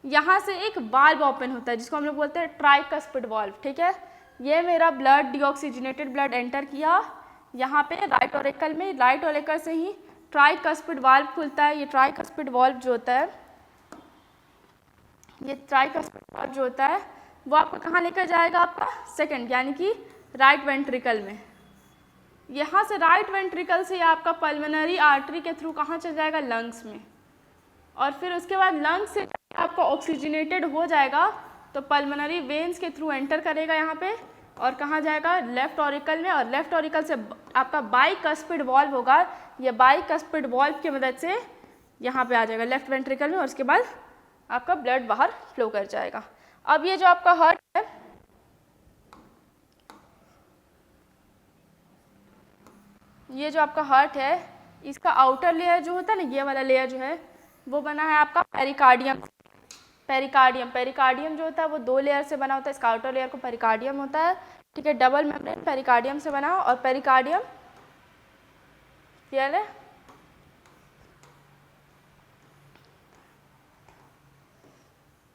यहाँ से एक वाल्व ओपन होता है जिसको हम लोग बोलते हैं ट्राइकस्पिड वाल्व, ठीक है। ये मेरा ब्लड डीऑक्सीजनेटेड ब्लड एंटर किया यहाँ पे राइट ऑलिकल में, राइट ऑलिकल से ही ट्राइकस्पिड वाल्व खुलता है। ये ट्राइकस्पिड वाल्व जो होता है, ये ट्राइकस्पिड वाल्व जो होता है वो आपको कहाँ लेकर जाएगा, आपका सेकंड, यानी कि राइट वेंट्रिकल में। यहाँ से राइट वेंट्रिकल से आपका पल्मोनरी आर्टरी के थ्रू कहाँ चल जाएगा, लंग्स में, और फिर उसके बाद लंग्स से आपका ऑक्सीजनेटेड हो जाएगा तो पल्मोनरी वेन्स के थ्रू एंटर करेगा यहाँ पे, और कहाँ जाएगा, लेफ्ट ऑरिकल में, और लेफ्ट ऑरिकल से आपका बाइकस्पिड वाल्व होगा। ये बाइकस्पिड वाल्व की मदद से यहाँ पे आ जाएगा लेफ्ट वेंट्रिकल में, और उसके बाद आपका ब्लड बाहर फ्लो कर जाएगा। अब ये जो आपका हार्ट है, ये जो आपका हार्ट है, इसका आउटर लेयर जो होता है ना, ये वाला लेयर जो है वो बना है आपका पेरिकार्डियम। पेरिकार्डियम जो होता है वो 2 लेयर से बना होता है, इसका आउटर लेयर को पेरिकार्डियम होता है, ठीक है। डबल मेम्ब्रेन पेरिकार्डियम से बना, और पेरिकार्डियम क्लियर है।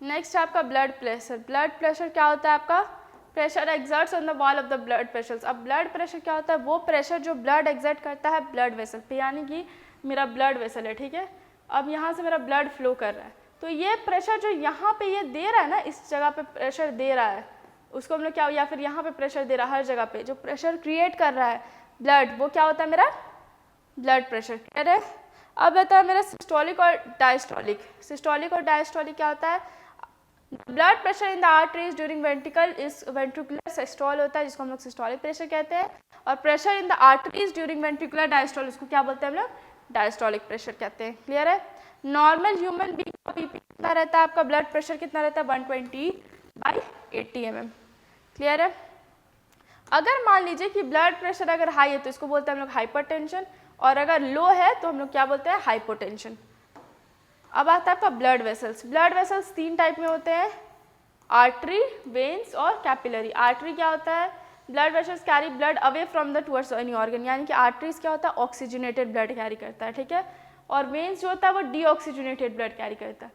नेक्स्ट आपका ब्लड प्रेशर। ब्लड प्रेशर क्या होता है आपका, pressure exerts on the wall of the blood pressure. अब ब्लड प्रेशर क्या होता है, वो प्रेशर जो ब्लड एक्सर्ट करता है ब्लड वेसल पे, यानी कि मेरा ब्लड वेसल है, ठीक है। अब यहाँ से मेरा ब्लड फ्लो कर रहा है, तो ये प्रेशर जो यहाँ पे ये दे रहा है ना, इस जगह पे प्रेशर दे रहा है, उसको हम लोग क्या, या फिर यहाँ पे प्रेशर दे रहा है, हर जगह पे जो प्रेशर क्रिएट कर रहा है ब्लड, वो क्या होता है, मेरा ब्लड प्रेशर, क्लियर है। अब रहता है मेरा सिस्टोलिक और डायस्टोलिक। सिस्टोलिक और डायस्टोलिक क्या होता है, blood pressure in the arteries during ventricular systole होता है, जिसको हम लोग सिस्टोलिक प्रेशर कहते हैं, और pressure in the arteries during ventricular diastole, उसको क्या बोलते हैं हम लोग, डायस्टोलिक प्रेशर कहते हैं। क्लियर है। नॉर्मल ह्यूमन बीइंग का बीपी कितना रहता है, आपका ब्लड प्रेशर कितना रहता है, 120/80 mm। क्लियर है। अगर मान लीजिए कि ब्लड प्रेशर अगर हाई है तो इसको बोलते हैं हम लोग हाइपरटेंशन, और अगर लो है तो हम लोग क्या बोलते हैं, हाइपोटेंशन। अब आता है आपका blood vessels. Blood vessels 3 type में होते हैं, आर्टरी, वेन्स और कैपिलरी। आर्टरी क्या होता है, blood vessels carry blood away from the towards any organ, यानी कि आर्टरीज क्या होता है, ऑक्सीजनेटेड ब्लड कैरी करता है, ठीक है। और वेन्स जो होता है वो डीऑक्सीजनेटेड ब्लड कैरी करता है।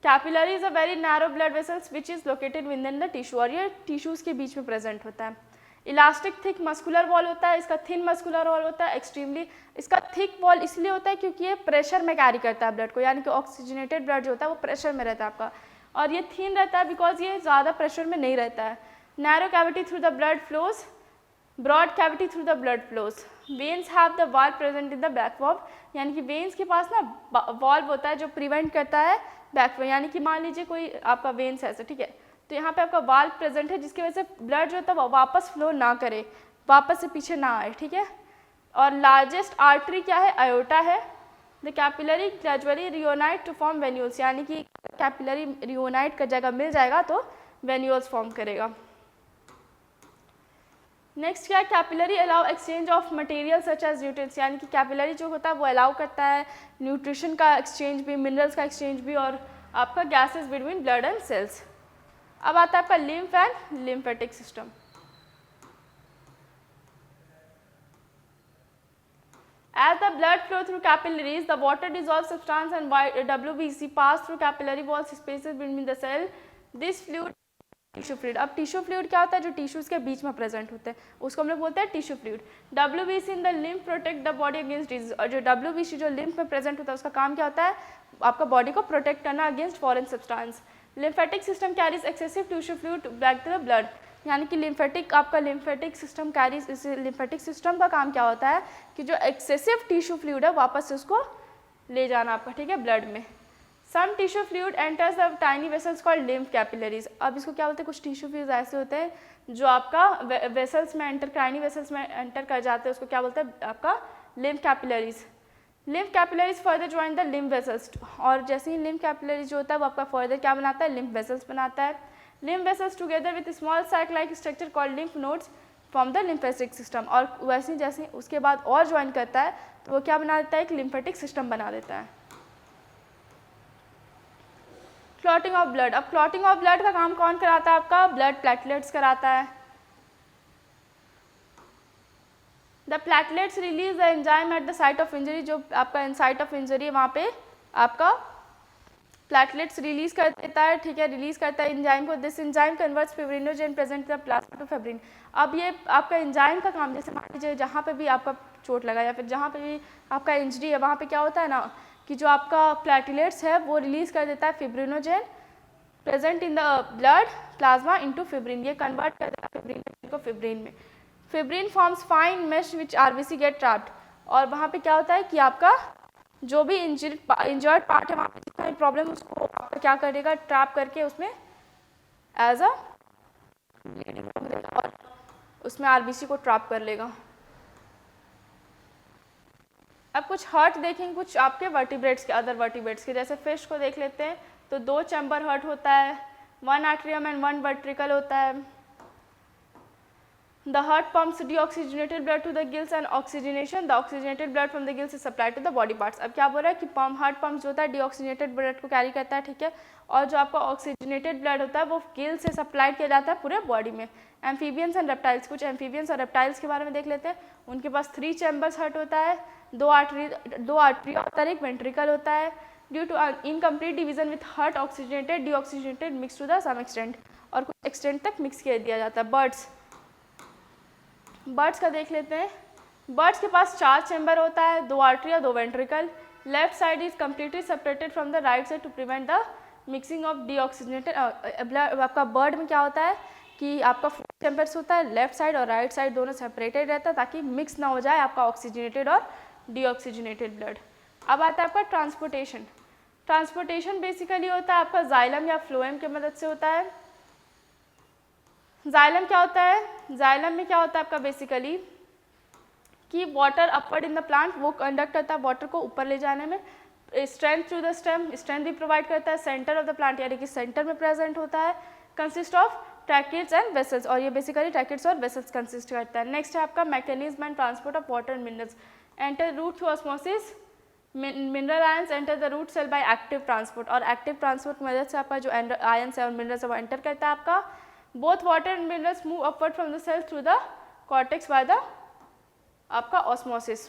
Capillary is a very narrow blood vessels which is located with in the tissue, और ये टिश्यूज के बीच में प्रेजेंट होता है। इलास्टिक थिक मस्कुलर वॉल होता है, इसका थिन मस्कुलर वॉल होता है, एक्सट्रीमली इसका थिक वॉल इसलिए होता है क्योंकि ये प्रेशर में कैरी करता है ब्लड को, यानी कि ऑक्सीजनेटेड ब्लड जो होता है वो प्रेशर में रहता है आपका, और ये थिन रहता है बिकॉज ये ज़्यादा प्रेशर में नहीं रहता है। Narrow cavity through the blood flows, broad cavity through the blood flows. Veins have the valve present in the back valve, यानी कि वेन्स के पास ना वॉल्व होता है जो प्रिवेंट करता है बैक फ्लो, यानी कि मान लीजिए कोई आपका वेन्स है ऐसे, ठीक है, तो यहाँ पे आपका वाल्व प्रेजेंट है जिसकी वजह से ब्लड जो होता है वो वापस फ्लो ना करे, वापस से पीछे ना आए, ठीक है। और लार्जेस्ट आर्टरी क्या है, आयोटा है। The capillary gradually reunite to form venules, यानी कि कैपिलरी रियोनाइट का जगह मिल जाएगा तो वेन्यूल्स फॉर्म करेगा। नेक्स्ट क्या है, capillary allow exchange of material such as nutrients, यानी कि कैपिलरी जो होता है वो अलाउ करता है न्यूट्रिशन का एक्सचेंज भी, मिनरल्स का एक्सचेंज भी, और आपका gases between blood and cells. अब आता है आपका lymph and lymphatic system. As the blood flow through capillaries, the water dissolved substance and WBC pass through capillary walls spaces between the cell. This fluid tissue fluid. अब टिश्यू फ्लूइड क्या होता है, जो टिश्यूज के बीच में प्रेजेंट होते हैं उसको हम लोग बोलते हैं tissue fluid. WBC in the lymph protect the body against disease, और जो WBC जो लिम्फ में प्रेजेंट होता है उसका काम क्या होता है, आपका बॉडी को प्रोटेक्ट करना against foreign substance. Lymphatic system carries excessive tissue fluid back to the blood, यानी कि लिम्फेटिक आपका लिम्फेटिक सिस्टम कैरीज, इस लिम्फेटिक सिस्टम का काम क्या होता है कि जो एक्सेसिव टिश्यू फ्लूइड है वापस से उसको ले जाना आपका, ठीक है, ब्लड में। Some tissue fluid enters the tiny vessels called lymph capillaries. अब इसको क्या बोलते हैं, कुछ टिश्यू फ्लूइड ऐसे होते हैं जो आपका वेसल्स में एंटर, टाइनी वेसल्स में एंटर कर जाते हैं, उसको क्या बोलते हैं आपका lymph capillaries. Lymph capillaries further join the lymph vessels, और जैसे ही लिम्फ कैपिलरीज जो होता है वो आपका फर्दर क्या बनाता है, लिम्फ वेसल्स बनाता है। Lymph vessels together with small sac like structure called lymph nodes from the lymphatic system, और वैसे जैसे उसके बाद और ज्वाइन करता है तो वो क्या बना देता है, एक लिम्फेटिक सिस्टम बना देता है। Clotting of blood. अब क्लॉटिंग ऑफ ब्लड का काम कौन कराता है, आपका ब्लड प्लेटलेट्स कराता है। The platelets release the enzyme at the site of injury, जो आपका साइट ऑफ इंजरी है वहाँ पे आपका प्लेटलेट्स रिलीज कर देता है, ठीक है, रिलीज करता है एंजाइम को। This enzyme converts fibrinogen present the plasma to fibrin. अब ये आपका एंजाइम का काम, जैसे मान लीजिए जहाँ पे भी आपका चोट लगा या फिर जहाँ पे भी आपका इंजरी है वहाँ पे क्या होता है ना कि जो आपका प्लेटलेट्स है वो रिलीज कर देता है fibrinogen present in the blood plasma into fibrin, ये कन्वर्ट कर देता है फिब्रिन को फिब्रिन में। फिब्रिन फॉर्म्स फाइन मेश विच आरबीसी गेट ट्रैप्ड, और वहाँ पे क्या होता है कि आपका जो भी इंजर्ड पार्ट है वहाँ पे जितना भी प्रॉब्लम उसको आपका क्या करेगा, ट्रैप करके उसमें एज अ और उसमें आरबीसी को ट्रैप कर लेगा। अब कुछ हर्ट देखेंगे, कुछ आपके वर्टिब्रेट्स के, अदर वर्टिब्रेट्स के, जैसे फिश को देख लेते हैं तो 2 चैम्बर हर्ट होता है, 1 एट्रियम एंड 1 वर्ट्रिकल होता है। The heart pumps deoxygenated blood to the gills and oxygenation. The oxygenated blood from the gills is supplied to the body parts. अब क्या बोल रहा है कि हार्ट पम्प जो होता है deoxygenated blood को कैरी करता है, ठीक है, और जो आपका ऑक्सीजनेटेड ब्लड होता है वो गिल से सप्लाइड किया जाता है पूरे बॉडी में। एम्फीबियंस एंड रेप्टाइल्स, कुछ एम्फीबियंस और रेप्टाइल्स के बारे में देख लेते हैं। उनके पास 3 चैम्बर्स हार्ट होता है, 2 आर्टरी होता है, 1 वेंट्रिकल होता है। Due to incomplete division with heart oxygenated deoxygenated mix to the some extent, और कुछ एक्सटेंट तक मिक्स कर दिया जाता है। बर्ड्स का देख लेते हैं। बर्ड्स के पास 4 चैम्बर होता है, 2 आर्टरी और 2 ventricle. Left side is completely separated from the right side to prevent the mixing of deoxygenated. आपका बर्ड में क्या होता है कि आपका 4 चैम्बर्स होता है, लेफ्ट साइड और राइट साइड दोनों सेपरेटेड रहता है ताकि मिक्स ना हो जाए आपका ऑक्सीजनेटेड और डीऑक्सीजनेटेड ब्लड। अब आता है आपका ट्रांसपोर्टेशन। ट्रांसपोर्टेशन बेसिकली होता है आपका जाइलम या फ्लोएम की मदद से होता है। जाइलम क्या होता है, जाइलम में क्या होता है आपका बेसिकली कि water upward in the plant, वो कंडक्ट करता है वाटर को ऊपर ले जाने में। Strength through the stem, strength भी प्रोवाइड करता है। सेंटर ऑफ द प्लांट यानी कि सेंटर में प्रेजेंट होता है। Consist of tracheids and vessels, और ये बेसिकली ट्रैकिड्स और वेसल्स कंसिस्ट करता है। नेक्स्ट है आपका mechanism and transport of water and minerals. Enter root through osmosis, mineral ions enter the root cell by active transport, और एक्टिव ट्रांसपोर्ट की मदद से आपका जो आयंस है और मिनरल्स है वो एंटर करता है आपका। Both water and minerals move upward from the cell through the cortex by the आपका osmosis।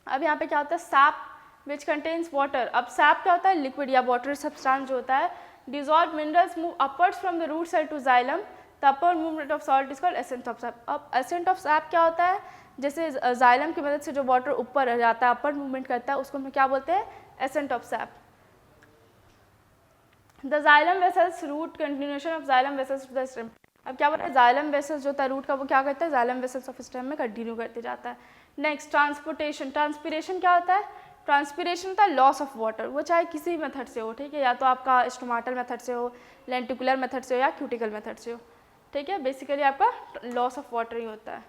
अब यहाँ पे क्या होता है, sap which contains water। अब sap क्या होता है, लिक्विड या वाटर सब्सटेंस जो होता है। dissolved minerals move upwards from the root cell to xylem। the upward movement of salt is called ascent of sap। अब ascent of sap क्या होता है, जैसे xylem की मदद से जो वाटर ऊपर जाता है, upward movement करता है, उसको हम क्या बोलते हैं, ascent of sap। The xylem vessels root continuation of xylem vessels to the stem। अब क्या बोला है, xylem vessels जो होता है रूट का वो क्या करता है, xylem vessels of stem में कंटिन्यू करते जाता है। Next transportation. ट्रांसपीरेशन क्या होता है, ट्रांसपीरेशन होता है लॉस ऑफ वाटर, वो चाहे किसी मेथड से हो, ठीक है, या तो आपका स्टोमाटल मेथड से हो, लेंटिकुलर मेथड से हो, या क्यूटिकल मेथड से हो, ठीक है, बेसिकली आपका लॉस ऑफ वाटर ही होता है।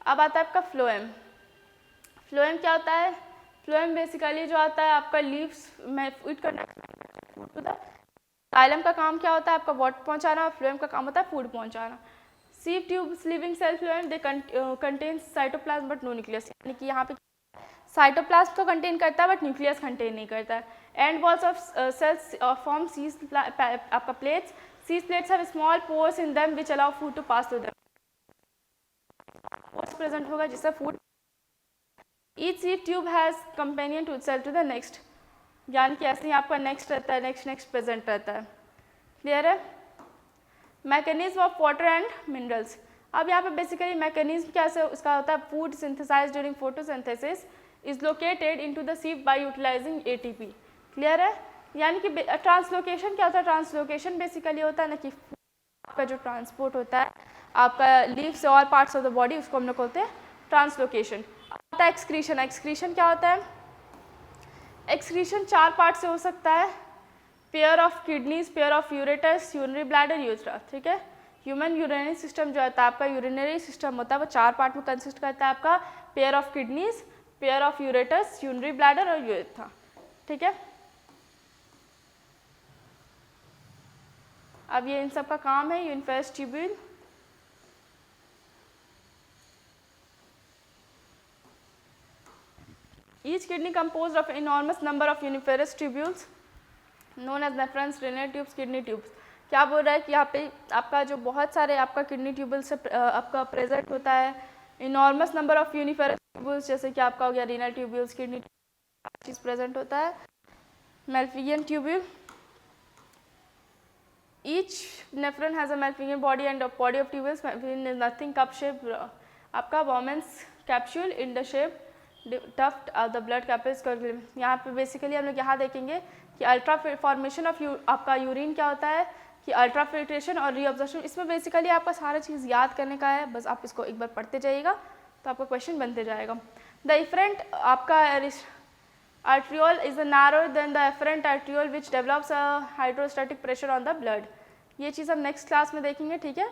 अब आता है आपका फ्लोएम। फ्लोएम क्या होता है, फ्लोएम बेसिकली जो आता है आपका लीव्स में it conduct to the xylem का काम क्या होता है? आपका वाटर पहुंचाना, फ्लोएम का काम होता है फूड पहुंचाना। Sieve tubes living cell phloem they contain cytoplasm but no nucleus, यानी कि यहाँ पे साइटोप्लाज्म तो कंटेन करता है बट न्यूक्लियस कंटेन नहीं करता है। And walls of cells form sieve आपका plates, sieve plates have small pores in them which allow food to pass through them, pores present होगा जिससे food, each sieve tube has companion to cell to the next, यानी कि ऐसे ही आपका नेक्स्ट रहता है, नेक्स्ट प्रेजेंट रहता है। क्लियर है? Mechanism of water and minerals, अब यहाँ पे बेसिकली मैकेनिज्म कैसे उसका होता है? Food synthesise during photosynthesis is located into the sieve by utilising ATP. Clear है? यानी कि ट्रांसलोकेशन क्या होता है? ट्रांसलोकेशन बेसिकली होता है ना कि आपका जो ट्रांसपोर्ट होता है आपका लीव से और पार्ट्स ऑफ द बॉडी, उसको हम लोग बोलते हैं ट्रांसलोकेशन। आता है एक्सक्रीशन, एक्सक्रीशन क्या होता है? एक्सक्रीशन 4 पार्ट से हो सकता है, pair of kidneys, pair of ureters, urinary bladder, urethra. ठीक है? ह्यूमन यूरिनरी सिस्टम जो होता है आपका यूरिनरी सिस्टम होता है वो 4 पार्ट में कंसिस्ट करता है, आपका pair of kidneys, pair of ureters, urinary bladder और यूरेथ्रा। ठीक है? अब ये इन सब का काम है, uriniferous tubule. Each kidney composed of enormous number of uniferous tubules known as nephron, renal tubes, kidney tubes। क्या बोल रहा है कि यहाँ पे आपका जो बहुत सारे आपका किडनी ट्यूबल से आपका प्रेजेंट होता है, enormous number of uriniferous tubules, जैसे कि आपका हो गया रीनल ट्यूब्यूल्स, किडनी चीज प्रेजेंट होता है। Malpighian tubule, each nephron has a Malpighian body and body of tubules, Malpighian is nothing cup shape, आपका Bowman's capsule in the shape tuft the blood capillaries. यहाँ पे बेसिकली हम लोग यहाँ देखेंगे कि अल्ट्रा फॉर्मेशन ऑफ आपका यूरिन क्या होता है, कि अल्ट्रा फिल्ट्रेशन और रीअब्जॉर्प्शन। इसमें बेसिकली आपका सारा चीज़ याद करने का है, बस आप इसको एक बार पढ़ते जाइएगा तो आपका क्वेश्चन बनते जाएगा। द इफरेंट आपका arteriole is narrower than the afferent arteriole which develops a hydrostatic pressure on the blood। ये चीज़ हम नेक्स्ट क्लास में देखेंगे। ठीक है?